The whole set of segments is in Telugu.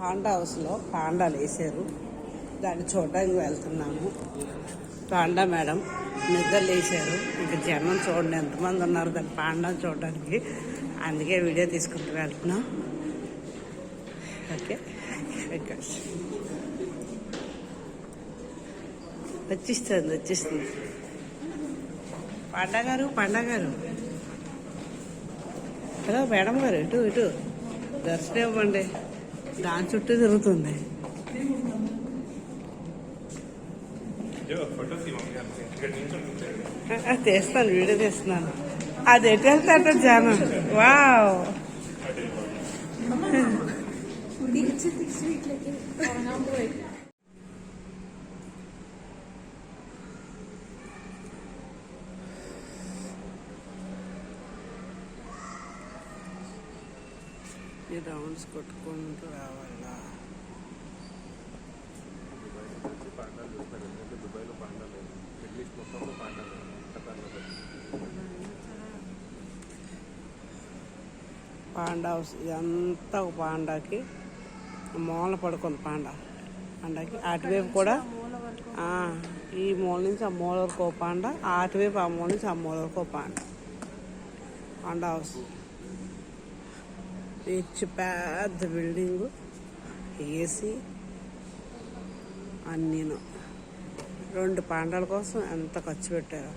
పాండా హౌస్లో పాండాలు వేసారు. దాన్ని చూడడానికి వెళ్తున్నాము. పాండా మేడం నిద్రలు వేసారు. ఇంకా జనం చూడండి ఎంతమంది ఉన్నారు దాన్ని పాండాను చూడడానికి. అందుకే వీడియో తీసుకుంటూ వెళ్తున్నాం. ఓకే, వచ్చేస్తుంది పాండా గారు. హలో మేడం గారు, ఇటు దర్శనం ఇవ్వండి. దాని చుట్టూ తిరుగుతుంది. తీస్తాను, వీడియో తీస్తున్నాను. అది ఎటు వెళ్తాట జనం. వావ్, ఈ రౌండ్స్ కొట్టుకుంటూ రావాలా? పాండా హౌస్ ఇదంతా ఒక పాండాకి మూల పడుకుంది. పాండాకి అటువైపు కూడా ఈ మూల నుంచి ఆ మూల వరకు ఒక పాండా, అటువైపు ఆ మూల నుంచి ఆ మూల వరకు ఒక పాండా హౌస్. రిచ్ పెద్ద బిల్డింగు, ఏసీ అన్నీను. 2 పాండాల కోసం ఎంత ఖర్చు పెట్టారు.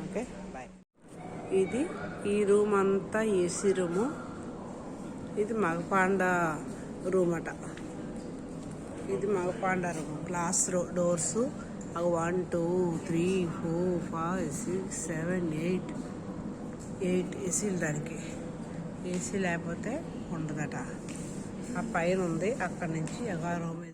Okay boy. ఈ రూమ్ అంతా ఏసీ రూము. ఇది మగ పాండా రూమ్ అట. ఇది మగ పాండా రూమ్. Glass doors. 1 2 3 4 5 6 7 8 ఏసీలు. దానికి ఏసీ లేకపోతే ఉండదట. ఆ పైన ఉంది. అక్కడి నుంచి రూమ్